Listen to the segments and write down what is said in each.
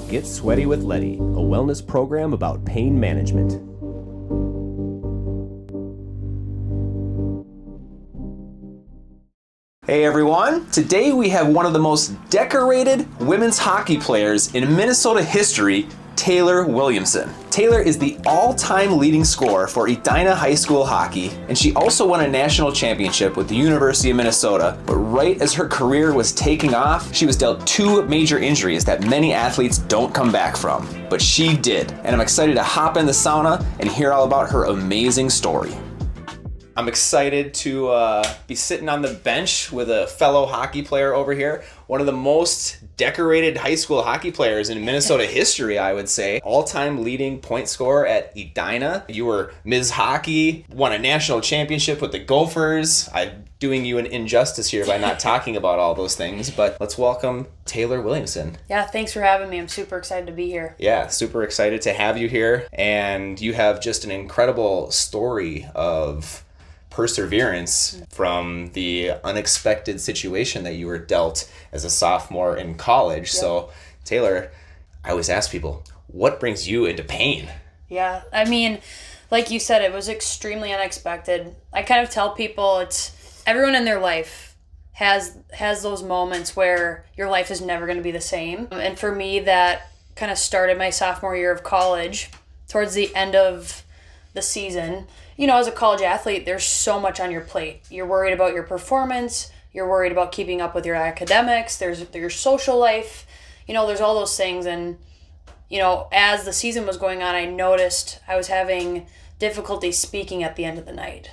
Get Sweaty with Letty, a wellness program about pain management. Hey everyone, today we have one of the most decorated women's hockey players in Minnesota history, Taylor Williamson. Taylor is the all-time leading scorer for Edina High School hockey, and she also won a national championship with the University of Minnesota. But right as her career was taking off, she was dealt 2 major injuries that many athletes don't come back from. But she did, and I'm excited to hop in the sauna and hear all about her amazing story. I'm excited to be sitting on the bench with a fellow hockey player over here. One of the most decorated high school hockey players in Minnesota history, I would say. All-time leading point scorer at Edina. You were Ms. Hockey, won a national championship with the Gophers. I'm doing you an injustice here by not talking about all those things, but let's welcome Taylor Williamson. Yeah, thanks for having me. I'm super excited to be here. Yeah, super excited to have you here. And you have just an incredible story of perseverance from the unexpected situation that you were dealt as a sophomore in college. Yep. So, Taylor, I always ask people, what brings you into pain? Yeah, I mean, like you said, it was extremely unexpected. I kind of tell people it's everyone in their life has those moments where your life is never going to be the same. And for me, that kind of started my sophomore year of college. Towards the end of the season, you know, as a college athlete, there's so much on your plate. You're worried about your performance. You're worried about keeping up with your academics. There's your social life. You know, there's all those things. And, you know, as the season was going on, I noticed I was having difficulty speaking at the end of the night.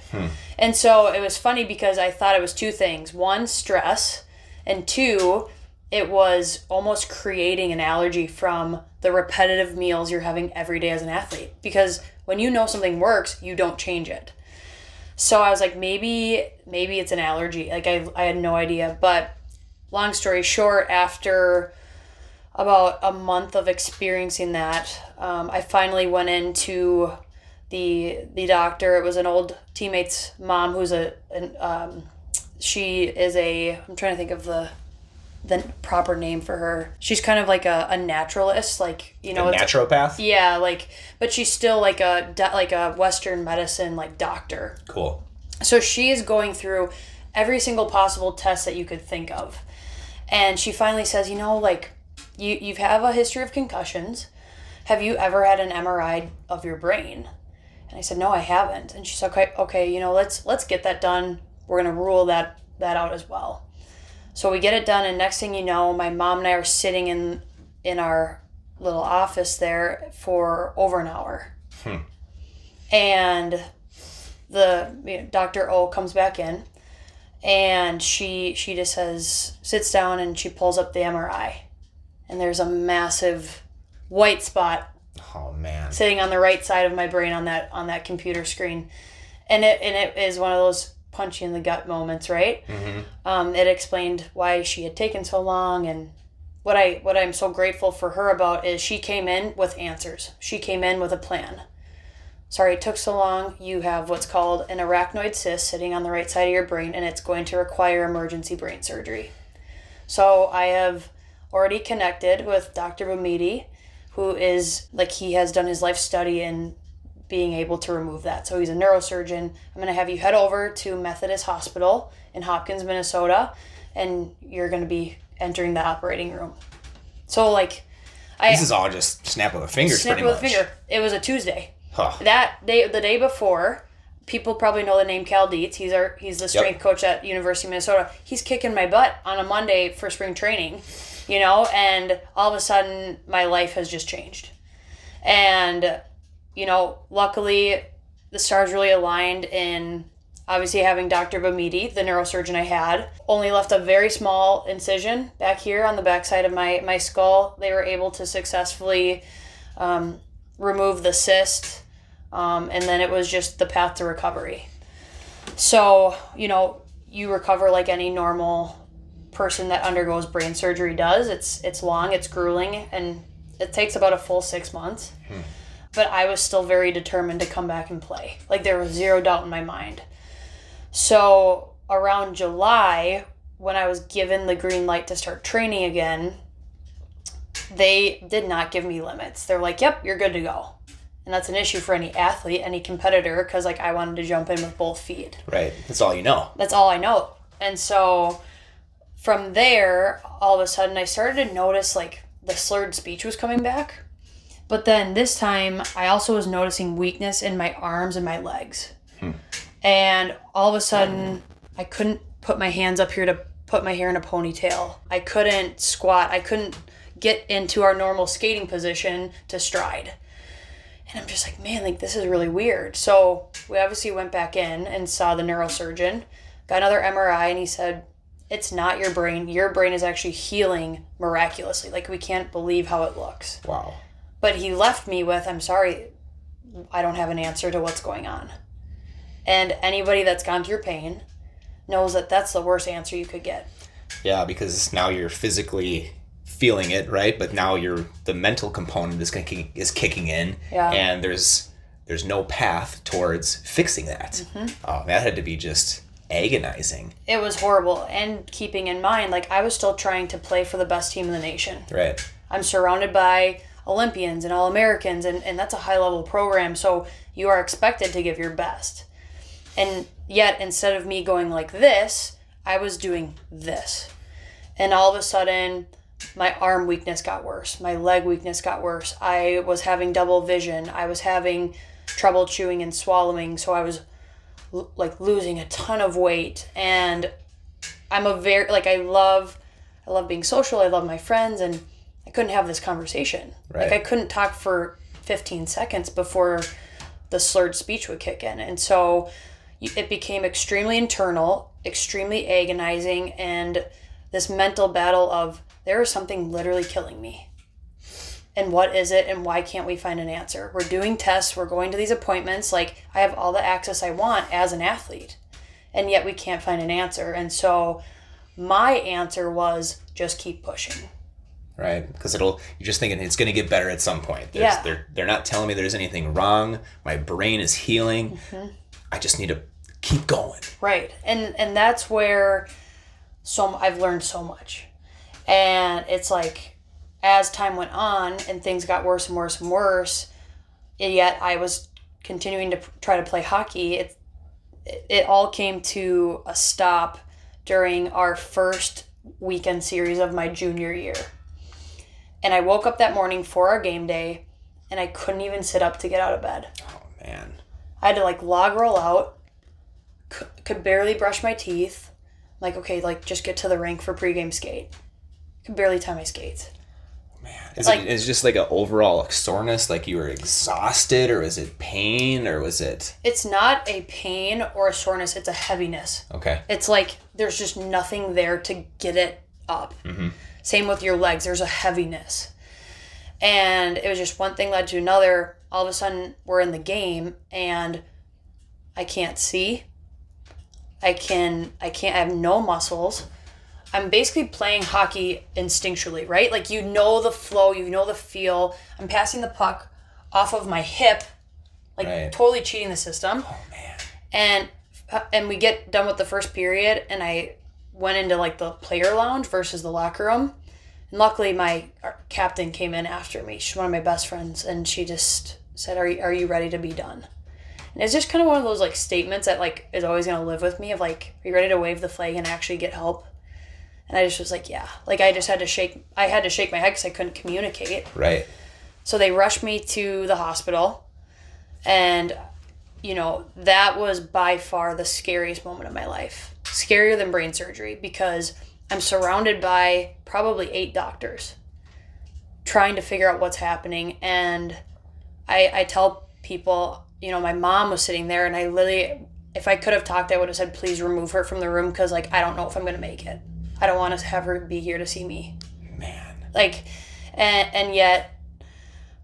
And so it was funny because I thought it was 2 things. 1, stress. And 2, it was almost creating an allergy from the repetitive meals you're having every day as an athlete. Because when you know something works, you don't change it. So I was like, maybe it's an allergy. Like I had no idea. But long story short, after about a month of experiencing that, I finally went into the doctor. It was an old teammate's mom who's she is I'm trying to think of the proper name for her. She's kind of like a naturalist, like, you know, a naturopath. Yeah, like, but she's still like a Western medicine like doctor. Cool. So she is going through every single possible test that you could think of, and she finally says, you know, like, you have a history of concussions. Have you ever had an MRI of your brain? And I said, no, I haven't. And she said, okay, you know, let's get that done. We're gonna rule that out as well. So we get it done, and next thing you know, my mom and I are sitting in our little office there for over an hour. And Dr. O comes back in, and she just sits down, and she pulls up the MRI, and there's a massive white spot. Oh man! Sitting on the right side of my brain on that computer screen, and it is one of those punchy in the gut moments, right? Mm-hmm. It explained why she had taken so long, and what I'm so grateful for her about is she came in with answers. She came in with a plan. Sorry, it took so long. You have what's called an arachnoid cyst sitting on the right side of your brain, and it's going to require emergency brain surgery. So I have already connected with Dr. Bamidi, who is, like, he has done his life study in being able to remove that. So he's a neurosurgeon. I'm going to have you head over to Methodist Hospital in Hopkins, Minnesota, and you're going to be entering the operating room. So, like, this is all just snap of a finger, pretty much. It was a Tuesday. Huh. The day before, people probably know the name Cal Dietz. He's the strength coach at University of Minnesota. He's kicking my butt on a Monday for spring training, you know, and all of a sudden my life has just changed. And, you know, luckily the stars really aligned in obviously having Dr. Bamidi, the neurosurgeon I had, only left a very small incision back here on the backside of my skull. They were able to successfully remove the cyst, and then it was just the path to recovery. So, you know, you recover like any normal person that undergoes brain surgery does. It's long, it's grueling, and it takes about a full 6 months. But I was still very determined to come back and play. Like, there was zero doubt in my mind. So around July, when I was given the green light to start training again, they did not give me limits. They're like, yep, you're good to go. And that's an issue for any athlete, any competitor, because, like, I wanted to jump in with both feet. Right. That's all you know. That's all I know. And so from there, all of a sudden, I started to notice, like, the slurred speech was coming back. But then this time, I also was noticing weakness in my arms and my legs. And all of a sudden, I couldn't put my hands up here to put my hair in a ponytail. I couldn't squat. I couldn't get into our normal skating position to stride. And I'm just like, man, like, this is really weird. So we obviously went back in and saw the neurosurgeon, got another MRI, and he said, it's not your brain. Your brain is actually healing miraculously. Like, we can't believe how it looks. Wow. But he left me with, I'm sorry, I don't have an answer to what's going on. And anybody that's gone through pain knows that that's the worst answer you could get. Yeah, because now you're physically feeling it, right? But now the mental component is kicking in, and there's no path towards fixing that. Oh, that had to be just agonizing. It was horrible. And keeping in mind, like, I was still trying to play for the best team in the nation. Right. I'm surrounded by Olympians and All-Americans, and that's a high-level program, so you are expected to give your best. And yet, instead of me going like this, I was doing this. And all of a sudden, my arm weakness got worse. My leg weakness got worse. I was having double vision. I was having trouble chewing and swallowing, so I was like losing a ton of weight. And I'm I love being social. I love my friends, and I couldn't have this conversation. Right. Like, I couldn't talk for 15 seconds before the slurred speech would kick in. And so it became extremely internal, extremely agonizing, and this mental battle of, there is something literally killing me. And what is it, and why can't we find an answer? We're doing tests, we're going to these appointments, like, I have all the access I want as an athlete, and yet we can't find an answer. And so my answer was, just keep pushing. Right, because you're just thinking it's going to get better at some point. They're not telling me there's anything wrong. My brain is healing. I just need to keep going. Right, and that's where I've learned so much. And it's like, as time went on and things got worse and worse and worse, and yet I was continuing to try to play hockey, it all came to a stop during our first weekend series of my junior year. And I woke up that morning for our game day, and I couldn't even sit up to get out of bed. Oh, man. I had to, like, log roll out, could barely brush my teeth. Like, okay, like, just get to the rink for pregame skate. Could barely tie my skates. Man. Is it just like an overall soreness, like you were exhausted, or was it pain, or was it... It's not a pain or a soreness, it's a heaviness. Okay. It's like there's just nothing there to get it up. Same with your legs, there's a heaviness. And it was just one thing led to another. All of a sudden, we're in the game, and I can't see. I have no muscles. I'm basically playing hockey instinctually, right? Like, you know the flow, you know the feel. I'm passing the puck off of my hip, like, right. Totally cheating the system. Oh, man. And we get done with the first period, and I went into, like, the player lounge versus the locker room. And luckily, my captain came in after me. She's one of my best friends, and she just said, are you ready to be done? And it's just kind of one of those, like, statements that, like, is always going to live with me of, like, are you ready to wave the flag and actually get help? And I just was like, yeah. Like, I had to shake my head because I couldn't communicate. Right. So they rushed me to the hospital, and, you know, that was by far the scariest moment of my life. Scarier than brain surgery, because I'm surrounded by probably 8 doctors trying to figure out what's happening. And I tell people, you know, my mom was sitting there, and I literally, if I could have talked, I would have said, please remove her from the room, because, like, I don't know if I'm going to make it. I don't want to have her be here to see me. Man. Like, and yet,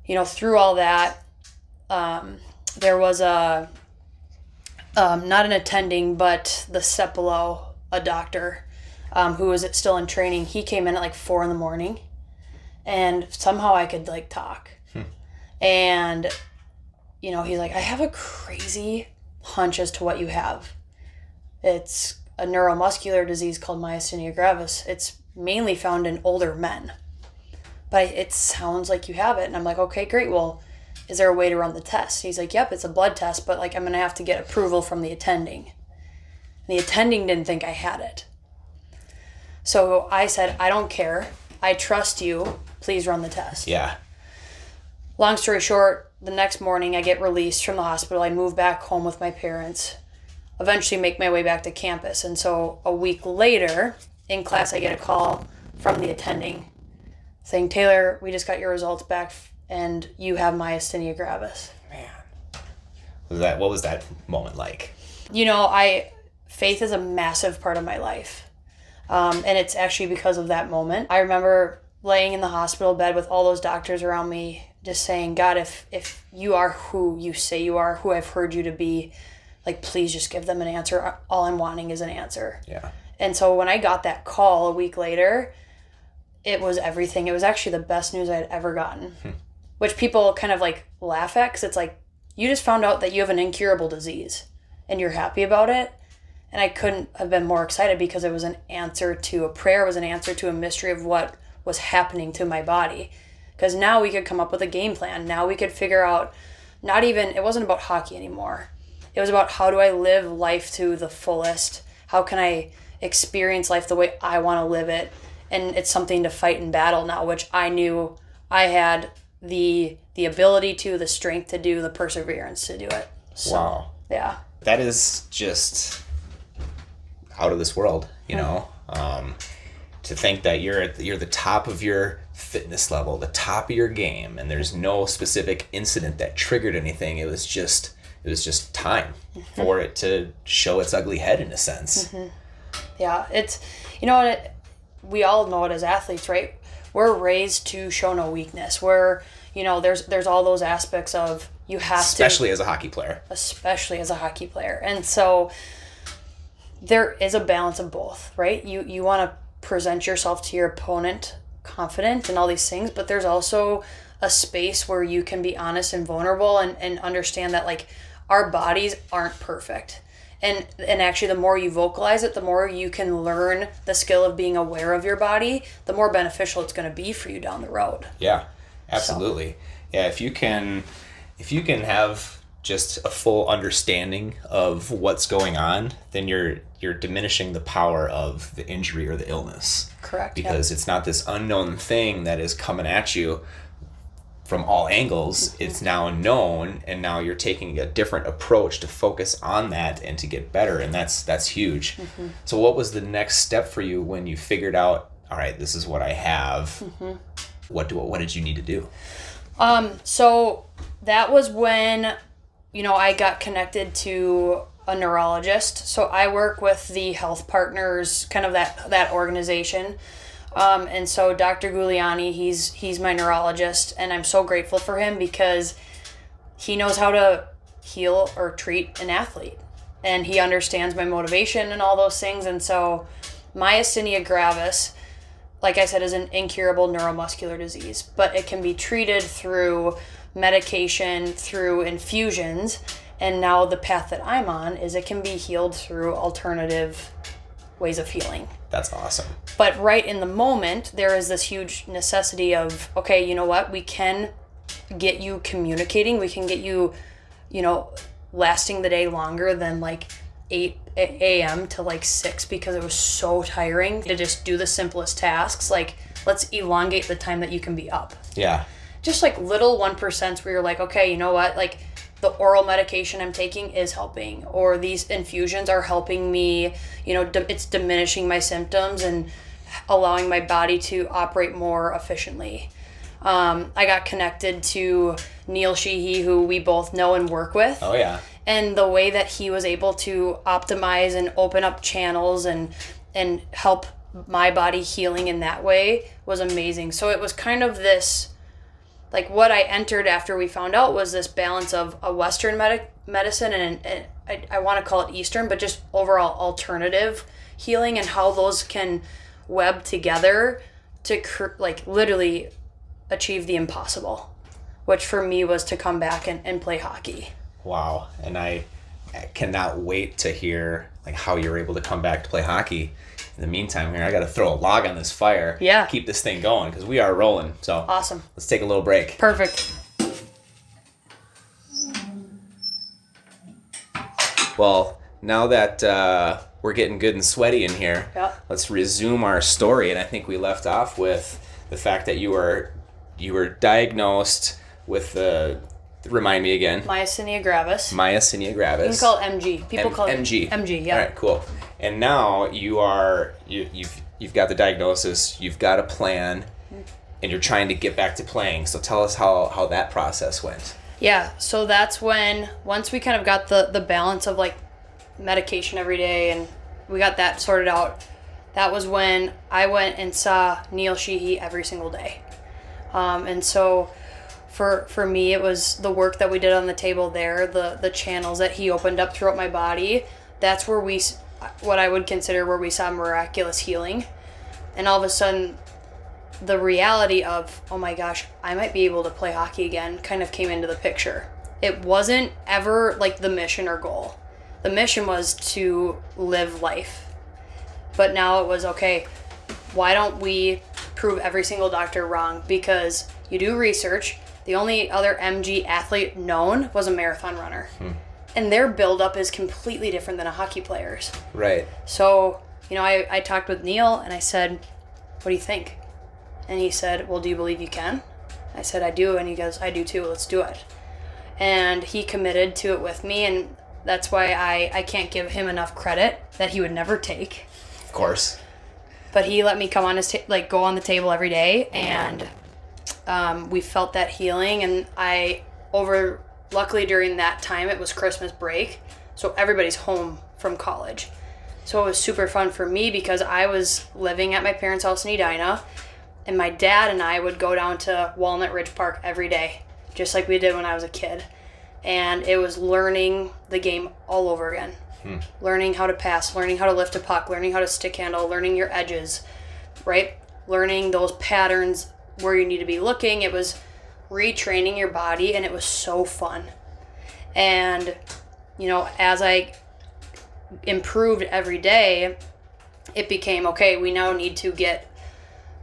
you know, through all that, there was not an attending, but the step below, a doctor who was still in training. He came in at like 4 a.m, And somehow I could like talk. And, you know, he's like, I have a crazy hunch as to what you have. It's a neuromuscular disease called Myasthenia Gravis. It's mainly found in older men. But it sounds like you have it. And I'm like, okay, great. Well, is there a way to run the test? He's like, yep, it's a blood test, but like I'm going to have to get approval from the attending. And the attending didn't think I had it. So I said, I don't care. I trust you. Please run the test. Yeah. Long story short, the next morning I get released from the hospital. I move back home with my parents, eventually make my way back to campus. And so a week later in class, I get a call from the attending saying, Taylor, we just got your results back and you have myasthenia gravis. Man. What was that moment like? You know, faith is a massive part of my life. And it's actually because of that moment. I remember laying in the hospital bed with all those doctors around me, just saying, God, if you are who you say you are, who I've heard you to be, like, please just give them an answer. All I'm wanting is an answer. Yeah. And so when I got that call a week later, it was everything. It was actually the best news I'd ever gotten, which people kind of like laugh at because it's like, you just found out that you have an incurable disease and you're happy about it. And I couldn't have been more excited because it was an answer to a prayer, it was an answer to a mystery of what was happening to my body. Because now we could come up with a game plan. Now we could figure out, it wasn't about hockey anymore. It was about, how do I live life to the fullest? How can I experience life the way I want to live it? And it's something to fight in battle now, which I knew I had the ability to, the strength to do, the perseverance to do it. So, wow. Yeah. That is just out of this world, you know? To think that you're the top of your fitness level, the top of your game, and there's no specific incident that triggered anything. It was just time for it to show its ugly head, in a sense. Yeah, it's, you know, we all know it as athletes, right? We're raised to show no weakness. You know, there's all those aspects of you have especially as a hockey player. Especially as a hockey player. And so there is a balance of both, right? You want to present yourself to your opponent confident and all these things, but there's also a space where you can be honest and vulnerable and understand that, like, our bodies aren't perfect. And actually, the more you vocalize it, the more you can learn the skill of being aware of your body, the more beneficial it's going to be for you down the road. Yeah, absolutely. So. Yeah, if you can have just a full understanding of what's going on, then you're diminishing the power of the injury or the illness. Correct. Because it's not this unknown thing that is coming at you from all angles. It's now known, and now you're taking a different approach to focus on that and to get better, and that's huge. So what was the next step for you when you figured out, all right, this is what I have? What did you need to do? So that was when, you know, I got connected to a neurologist. So I work with the Health Partners, kind of that organization. And so Dr. Gugliani, he's my neurologist, and I'm so grateful for him because he knows how to heal or treat an athlete, and he understands my motivation and all those things. And so myasthenia gravis, like I said, is an incurable neuromuscular disease, but it can be treated through medication, through infusions, and now the path that I'm on is it can be healed through alternative ways of healing. That's awesome. But right in the moment, there is this huge necessity of, okay, you know what? We can get you communicating. We can get you, you know, lasting the day longer than like 8 a.m. to like 6 because it was so tiring to just do the simplest tasks. Like, let's elongate the time that you can be up. Yeah. Just like little 1% where you're like, okay, you know what? Like, the oral medication I'm taking is helping, or these infusions are helping me, you know, it's diminishing my symptoms and allowing my body to operate more efficiently. I got connected to Neil Sheehy, who we both know and work with. Oh, yeah. And the way that he was able to optimize and open up channels and help my body healing in that way was amazing. So it was kind of this, like, what I entered after we found out was this balance of a Western medicine and I want to call it Eastern, but just overall alternative healing, and how those can web together to literally achieve the impossible, which for me was to come back and play hockey. Wow. And I cannot wait to hear like how you're able to come back to play hockey. In the meantime here, I got to throw a log on this fire. Yeah. Keep this thing going because we are rolling. So Awesome. Let's take a little break. Perfect. Well, now that we're getting good and sweaty in here, Yep. let's resume our story. And I think we left off with the fact that you were diagnosed with remind me again. Myasthenia gravis. Myasthenia gravis. You can call it MG. People call it MG. MG, yeah. All right, cool. And now you've got the diagnosis, you've got a plan, and you're trying to get back to playing. So tell us how that process went. Yeah, so that's when, once we kind of got the balance of like medication every day and we got that sorted out, that was when I went and saw Neil Sheehy every single day. And so for me, it was the work that we did on the table there, the channels that he opened up throughout my body. That's where what I would consider where we saw miraculous healing. And all of a sudden, the reality of, oh my gosh, I might be able to play hockey again kind of came into the picture. It wasn't ever like the mission or goal. The mission was to live life. But now it was, okay, why don't we prove every single doctor wrong? Because you do research. The only other MG athlete known was a marathon runner. And their buildup is completely different than a hockey player's. Right. So, I talked with Neil and I said, what do you think? And he said, well, do you believe you can? I said, I do. And he goes, I do too. Let's do it. And he committed to it with me. And that's why I can't give him enough credit that he would never take. Of course. But he let me come on his go on the table every day. And we felt that healing. And luckily during that time, it was Christmas break. So everybody's home from college. So it was super fun for me because I was living at my parents' house in Edina. And my dad and I would go down to Walnut Ridge Park every day, just like we did when I was a kid. And it was learning the game all over again. Learning how to pass, learning how to lift a puck, learning how to stick handle, learning your edges, right? Learning those patterns where you need to be looking. It was retraining your body, and it was so fun. And, as I improved every day, it became, okay, we now need to get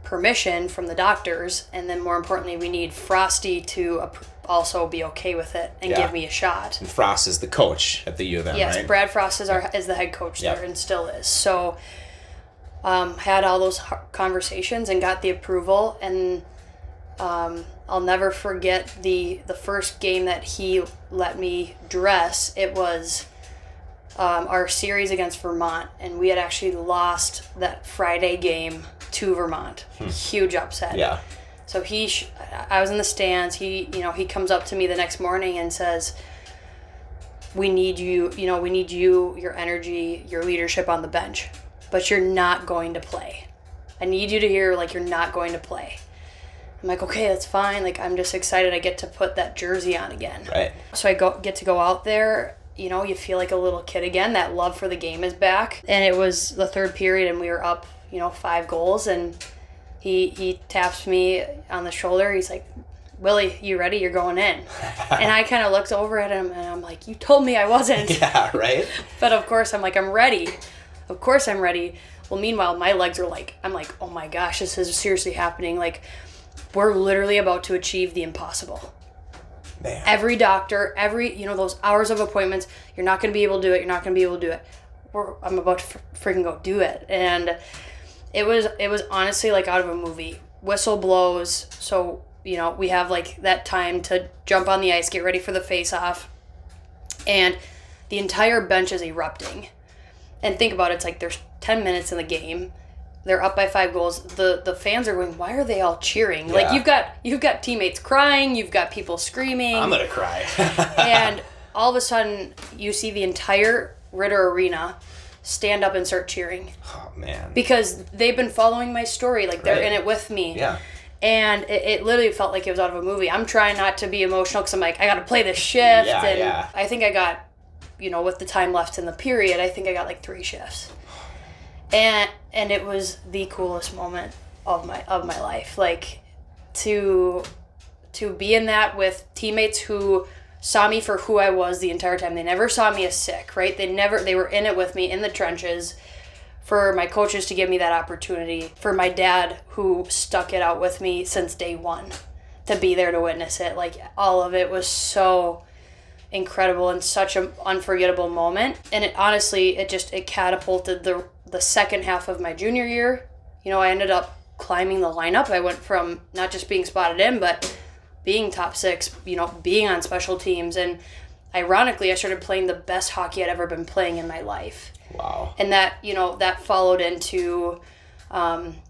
permission from the doctors, and then more importantly, we need Frosty to also be okay with it and give me a shot. And Frost is the coach at the U of M, yes, right? Brad Frost is the head coach there and still is. So had all those conversations and got the approval, and I'll never forget the first game that he let me dress. It was our series against Vermont, and we had actually lost that Friday game to Vermont. Huge upset. Yeah. So I was in the stands. He comes up to me the next morning and says, we need you, your energy, your leadership on the bench, but you're not going to play. I need you to hear, you're not going to play. I'm like, okay, that's fine. I'm just excited I get to put that jersey on again. Right. So I get to go out there. You feel like a little kid again. That love for the game is back. And it was the third period, and we were up 5 goals, and he taps me on the shoulder. He's like, Willie, you ready? You're going in. And I kind of looked over at him, and I'm like, you told me I wasn't. Yeah, right? But of course, I'm like, I'm ready. Of course I'm ready. Well, meanwhile, my legs are I'm like, oh my gosh, this is seriously happening. We're literally about to achieve the impossible. Man. Every doctor, those hours of appointments, you're not going to be able to do it. You're not going to be able to do it. I'm about to freaking go do it. And it was honestly out of a movie. Whistle blows. So, we have that time to jump on the ice, get ready for the face-off. And the entire bench is erupting. And think about it, it's there's 10 minutes in the game. They're up by 5 goals. The fans are going, why are they all cheering? Yeah. You've got teammates crying, you've got people screaming. I'm gonna cry. And all of a sudden, you see the entire Ritter Arena stand up and start cheering. Oh, man. Because they've been following my story. They're in it with me. Yeah. And it literally felt like it was out of a movie. I'm trying not to be emotional because I'm I got to play this shift. Yeah, and yeah. I think I got, with the time left in the period, I think I got 3 shifts. And it was the coolest moment of my life. to be in that with teammates who saw me for who I was the entire time. They never saw me as sick, right? They were in it with me in the trenches. For my coaches to give me that opportunity, for my dad who stuck it out with me since day one, to be there to witness it. Like, all of it was so incredible and such an unforgettable moment. And it honestly, it catapulted the second half of my junior year. You know, I ended up climbing the lineup. I went from not just being spotted in, but being top 6, you know, being on special teams. And ironically, I started playing the best hockey I'd ever been playing in my life. Wow. And that, you know, that followed into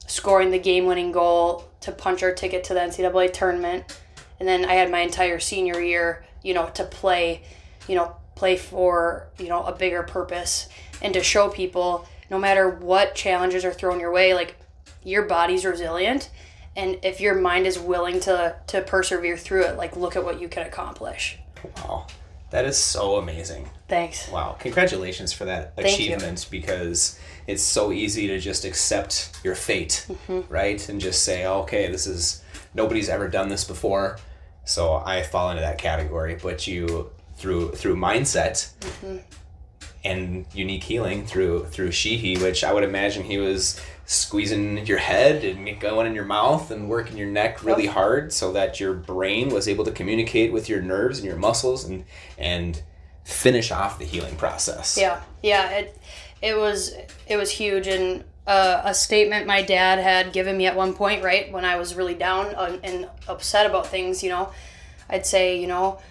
scoring the game-winning goal to punch our ticket to the NCAA tournament. And then I had my entire senior year, you know, to play for, you know, a bigger purpose and to show people no matter what challenges are thrown your way, like, your body's resilient. And if your mind is willing to persevere through it, like, look at what you can accomplish. Wow. That is so amazing. Thanks. Wow. Congratulations for that achievement, because it's so easy to just accept your fate, right? And just say, okay, nobody's ever done this before, so I fall into that category. But you, through mindset and unique healing through Sheehy, which I would imagine he was squeezing your head and going in your mouth and working your neck really hard so that your brain was able to communicate with your nerves and your muscles and finish off the healing process. Yeah. It was huge. And a statement my dad had given me at one point, right, when I was really down and upset about things, you know, I'd say, you know,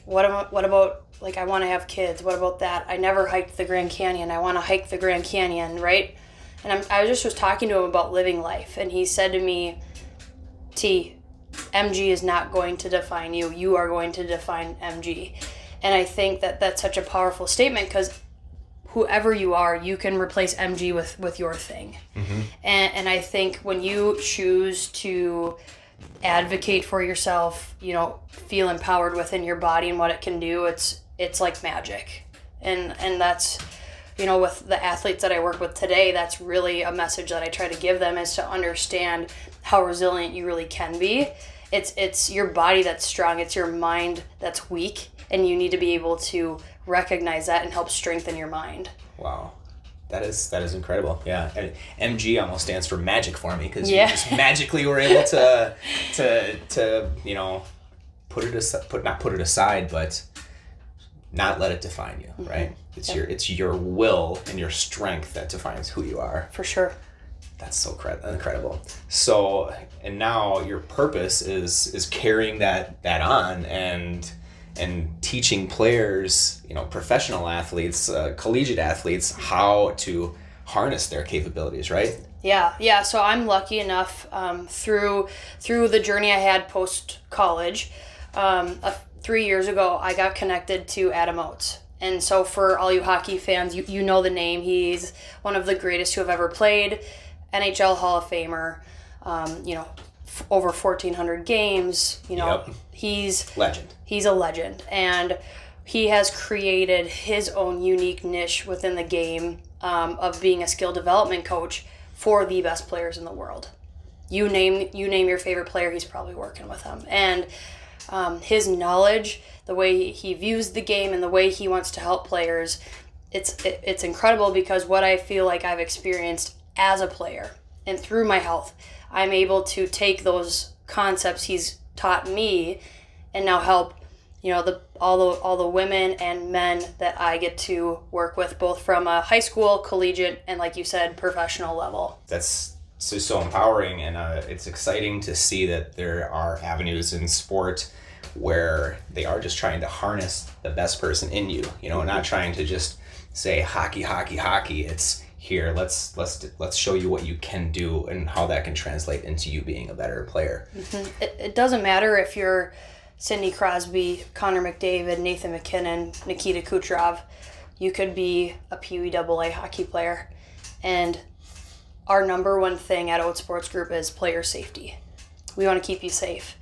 what about, like, I want to have kids. What about that? I never hiked the Grand Canyon. I want to hike the Grand Canyon, right? And I was talking to him about living life, and he said to me, T, MG is not going to define you. You are going to define MG. And I think that that's such a powerful statement, because whoever you are, you can replace MG with your thing. And I think when you choose to advocate for yourself, you know, feel empowered within your body and what it can do, it's like magic. And that's, you know, with the athletes that I work with today, that's really a message that I try to give them, is to understand how resilient you really can be. It's your body that's strong, it's your mind that's weak, and you need to be able to recognize that and help strengthen your mind. Wow. That is incredible. Yeah. And MG almost stands for magic for me, because you just magically were able to you know, not put it aside, but not let it define you, right? It's your will and your strength that defines who you are. For sure. That's so incredible. So, and now your purpose is carrying that on and teaching players, you know, professional athletes, collegiate athletes, how to harness their capabilities, right? Yeah. So I'm lucky enough through the journey I had post college. 3 years ago, I got connected to Adam Oates. And so for all you hockey fans, you know the name. He's one of the greatest who have ever played, NHL Hall of Famer, you know, over 1,400 games. You know, he's legend. He's a legend. And he has created his own unique niche within the game of being a skill development coach for the best players in the world. You name your favorite player, he's probably working with them. And his knowledge, the way he views the game and the way he wants to help players, it's incredible, because what I feel like I've experienced as a player and through my health, I'm able to take those concepts he's taught me and now help, you know, all the women and men that I get to work with, both from a high school, collegiate, and, like you said, professional level. That's so empowering, and it's exciting to see that there are avenues in sport where they are just trying to harness the best person in you, you know, not trying to just say hockey. It's here, let's show you what you can do and how that can translate into you being a better player. It doesn't matter if you're Sidney Crosby, Connor McDavid, Nathan McKinnon, Nikita Kucherov. You could be a Pee Wee AA hockey player. And our number one thing at Oates Sports Group is player safety. We want to keep you safe.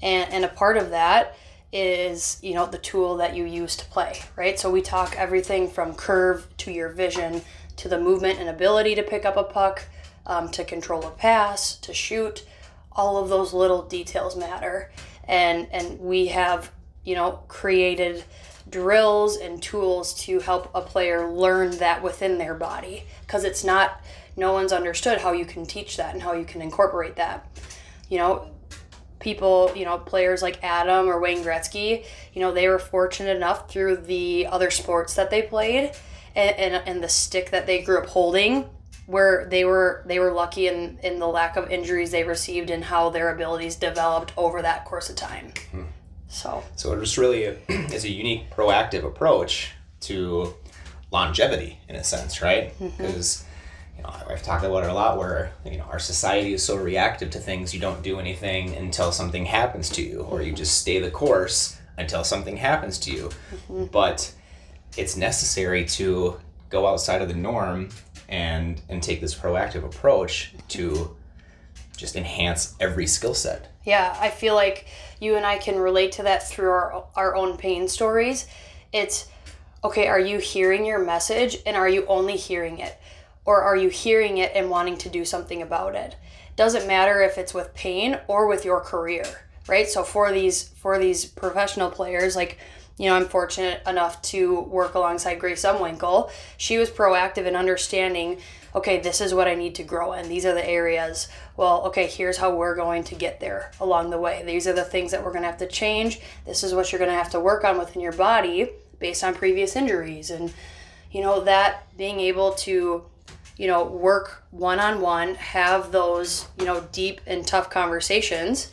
And a part of that is, you know, the tool that you use to play, right? So we talk everything from curve to your vision to the movement and ability to pick up a puck, to control a pass, to shoot. all of those little details matter. And we have, created drills and tools to help a player learn that within their body, because no one's understood how you can teach that and how you can incorporate that. People, players like Adam or Wayne Gretzky, they were fortunate enough through the other sports that they played and the stick that they grew up holding, where they were lucky in the lack of injuries they received and how their abilities developed over that course of time. So it was really is a unique proactive approach to longevity in a sense, right? Because I've talked about it a lot where our society is so reactive to things. You don't do anything until something happens to you, or you just stay the course until something happens to you. But it's necessary to go outside of the norm and take this proactive approach to just enhance every skill set. Yeah, I feel like you and I can relate to that through our own pain stories. It's, okay, are you hearing your message and are you only hearing it? Or are you hearing it and wanting to do something about it? Doesn't matter if it's with pain or with your career, right? So for these professional players, like, I'm fortunate enough to work alongside Grace Umwinkle. She was proactive in understanding, okay, this is what I need to grow in. These are the areas. Well, okay, here's how we're going to get there along the way. These are the things that we're going to have to change. This is what you're going to have to work on within your body based on previous injuries. And, that being able to, work one-on-one, have those, deep and tough conversations.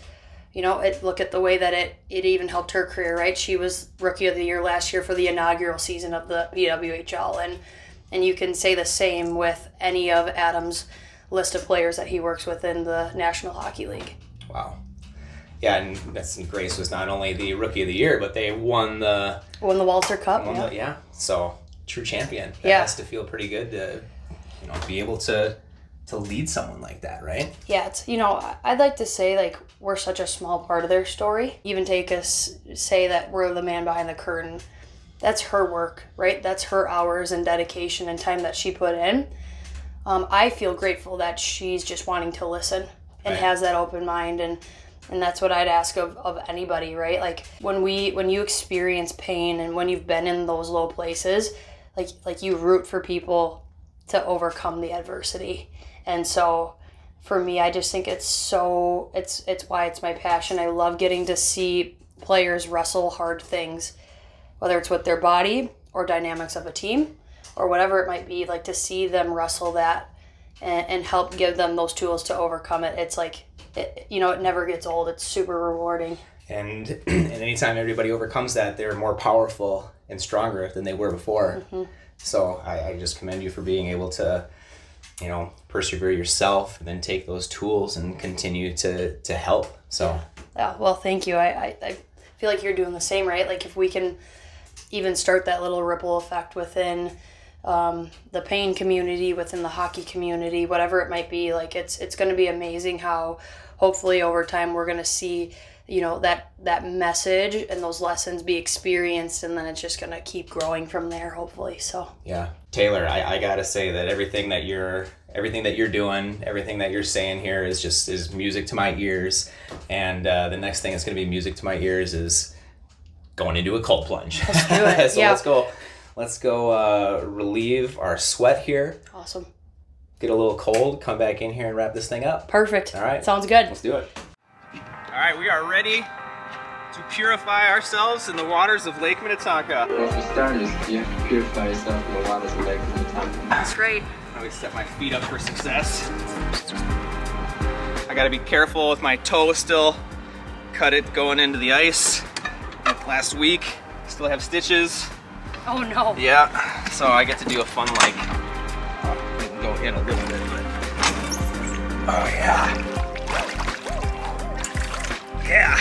Look at the way that it even helped her career, right? She was Rookie of the Year last year for the inaugural season of the PWHL. And you can say the same with any of Adam's list of players that he works with in the National Hockey League. Wow. Yeah, and Grace was not only the Rookie of the Year, but they won the Walter Cup. So true champion. That has to feel pretty good to, be able to lead someone like that, right? Yeah, it's, I'd like to say, like, we're such a small part of their story. Even say that we're the man behind the curtain. That's her work, right? That's her hours and dedication and time that she put in. I feel grateful that she's just wanting to listen and has that open mind, and that's what I'd ask of anybody, right? Like, when you experience pain and when you've been in those low places, like you root for people to overcome the adversity. And so for me, I just think it's why it's my passion. I love getting to see players wrestle hard things, whether it's with their body or dynamics of a team or whatever it might be, like to see them wrestle that and help give them those tools to overcome it. It's like, it never gets old. It's super rewarding. And anytime everybody overcomes that, they're more powerful and stronger than they were before. So I just commend you for being able to, persevere yourself and then take those tools and continue to help. So yeah, well, thank you. I feel like you're doing the same, right? Like, if we can even start that little ripple effect within the pain community, within the hockey community, whatever it might be, like, it's going to be amazing how hopefully over time we're going to see, that message and those lessons be experienced, and then it's just going to keep growing from there, hopefully. So yeah, Taylor, I gotta say that everything that you're doing, everything that you're saying here is music to my ears. And the next thing that's going to be music to my ears is going into a cold plunge. Let's do it. So let's go relieve our sweat here. Awesome. Get a little cold, come back in here and wrap this thing up. Perfect. All right. Sounds good. Let's do it. All right, we are ready to purify ourselves in the waters of Lake Minnetonka. Well, for starters, you have to purify yourself in the waters of Lake Minnetonka. That's great. I always set my feet up for success. I gotta be careful with my toe still. Cut it going into the ice. Like last week, still have stitches. Oh no. Yeah, so I get to do a fun, like, we can go in a little bit, but. Oh yeah. Yeah.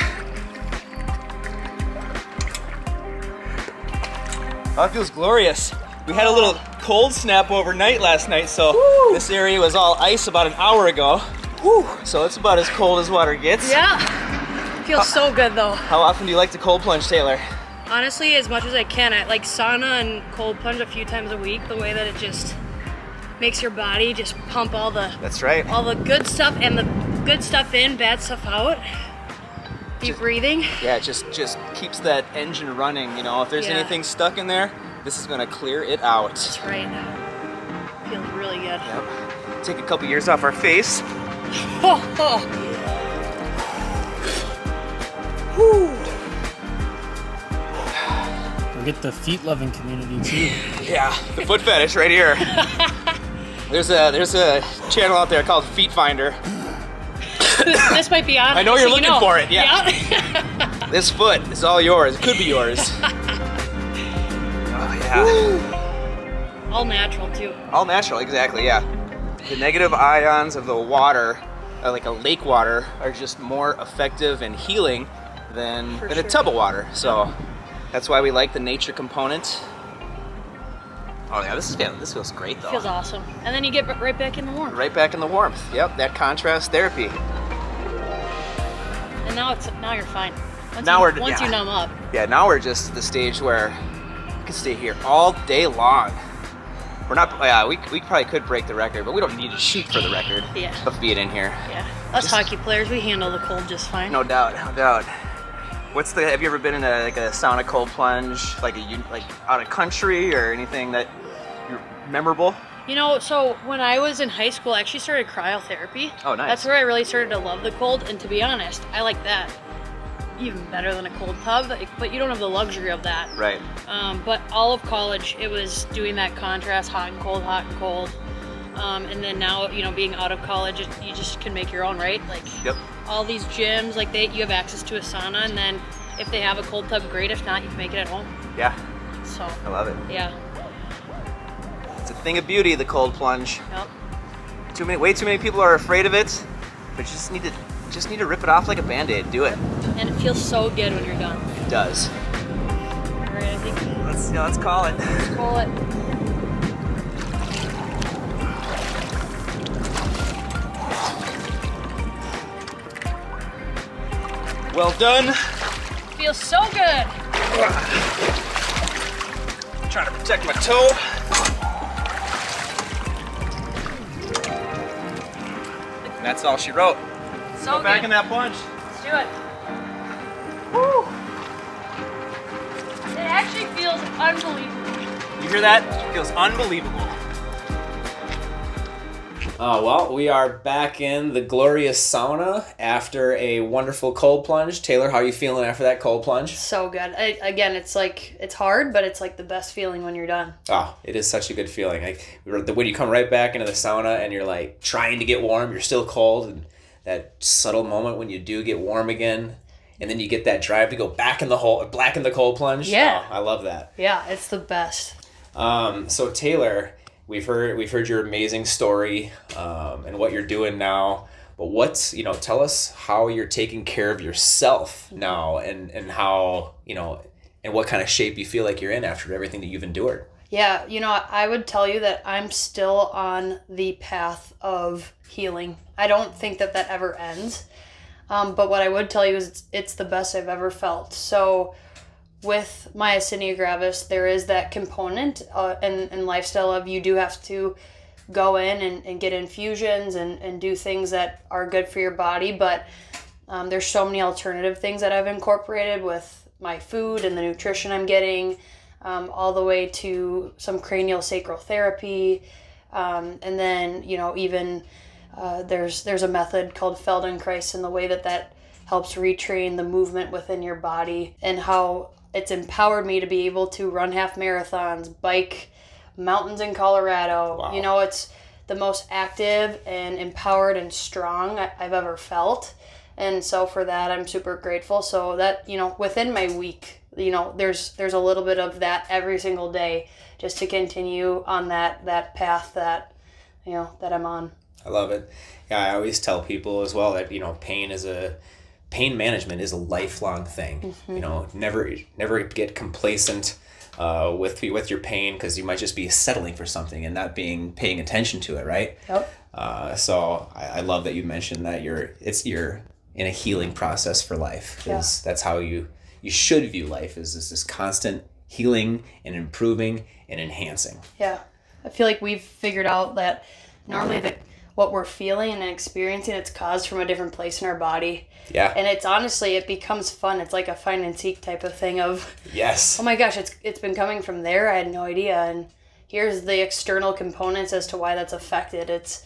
Oh, that feels glorious. We had a little cold snap overnight last night, so this area was all ice about an hour ago. Whew. So it's about as cold as water gets. Yeah. Feels so good though. How often do you like to cold plunge, Taylor? Honestly, as much as I can. I like sauna and cold plunge a few times a week, the way that it just makes your body just pump all the That's right. all the good stuff and the good stuff in, bad stuff out. Deep breathing. Yeah, it just keeps that engine running, you know. If there's anything stuck in there, this is gonna clear it out. That's right. Feels really good. Yep. Take a couple years off our face. Whew. We'll get the feet-loving community too. Yeah, the foot fetish right here. There's a channel out there called Feet Finder. This might be on. I know you're looking for it. Yeah. This foot is all yours. It could be yours. Oh yeah. Woo. All natural too. All natural, exactly. Yeah. The negative ions of the water, like a lake water, are just more effective and healing than a tub of water. So that's why we like the nature component. Oh yeah, this feels great though. Feels awesome. And then you get right back in the warmth. Right back in the warmth. Yep, that contrast therapy. And now you're fine. Once you numb up. Yeah, now we're just at the stage where we can stay here all day long. We're not. We probably could break the record, but we don't need to shoot for the record of being in here. Yeah. Us hockey players, we handle the cold just fine. No doubt, no doubt. Have you ever been in a sauna cold plunge, like out of country or anything that you're memorable? You know, so when I was in high school, I actually started cryotherapy. Oh, nice. That's where I really started to love the cold, and to be honest, I like that even better than a cold tub, but you don't have the luxury of that. Right. But all of college, it was doing that contrast, hot and cold, hot and cold. And then now, you know, being out of college, you just can make your own, right? Like, all these gyms, like you have access to a sauna, and then if they have a cold tub, great. If not, you can make it at home. Yeah. So. I love it. Yeah. It's a thing of beauty, the cold plunge. Yep. Way too many people are afraid of it, but you just need to rip it off like a Band-Aid. Do it. And it feels so good when you're done. It does. All right, I think. Let's call it. Let's call it. Well done. Feels so good. Trying to protect my toe. And that's all she wrote. So Go back good. in that plunge. Let's do it. Woo! It actually feels unbelievable. You hear that? It feels unbelievable. Well, we are back in the glorious sauna after a wonderful cold plunge. Taylor, how are you feeling after that cold plunge? So good. Again, it's hard, but it's like the best feeling when you're done. Oh, it is such a good feeling. When you come right back into the sauna and you're like trying to get warm, you're still cold, and that subtle moment when you do get warm again, and then you get that drive to go back in the cold plunge. Yeah. Oh, I love that. Yeah, it's the best. So Taylor, we've heard your amazing story and what you're doing now. But tell us how you're taking care of yourself now, and how, and what kind of shape you feel like you're in after everything that you've endured. Yeah, I would tell you that I'm still on the path of healing. I don't think that ever ends. But what I would tell you is it's the best I've ever felt. So with myasthenia gravis, there is that component and lifestyle of you do have to go in and get infusions and do things that are good for your body. But there's so many alternative things that I've incorporated with my food and the nutrition I'm getting, all the way to some cranial sacral therapy. And then, even there's a method called Feldenkrais, and the way that helps retrain the movement within your body, and how it's empowered me to be able to run half marathons, bike mountains in Colorado. Wow. It's the most active and empowered and strong I've ever felt. And so for that, I'm super grateful. So that, within my week, there's a little bit of that every single day, just to continue on that path that I'm on. I love it. Yeah, I always tell people as well that, pain management is a lifelong thing. Mm-hmm. Never get complacent with your pain, because you might just be settling for something and not paying attention to it, right? Yep. So I love that you mentioned that you're in a healing process for life, because that's how you should view life, is this constant healing and improving and enhancing. Yeah. I feel like we've figured out that normally what we're feeling and experiencing, it's caused from a different place in our body. Yeah. And it's honestly, it becomes fun. It's like a find and seek type of thing of, Yes. oh my gosh, it's been coming from there. I had no idea. And here's the external components as to why that's affected. It's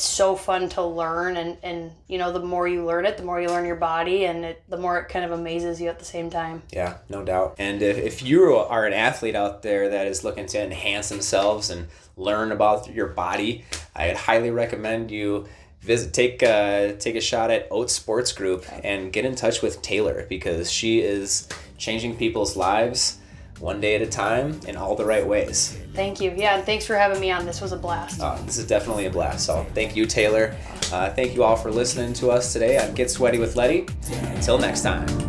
so fun to learn, and you know, the more you learn it, the more you learn your body, and the more it kind of amazes you at the same time. Yeah, no doubt. And if you are an athlete out there that is looking to enhance themselves and learn about your body, I'd highly recommend you take a shot at Oats Sports Group and get in touch with Taylor, because she is changing people's lives one day at a time in all the right ways. Thank you. Yeah, and thanks for having me on. This was a blast. This is definitely a blast. So thank you, Taylor. Thank you all for listening to us today on Get Sweaty with Letty. Until next time.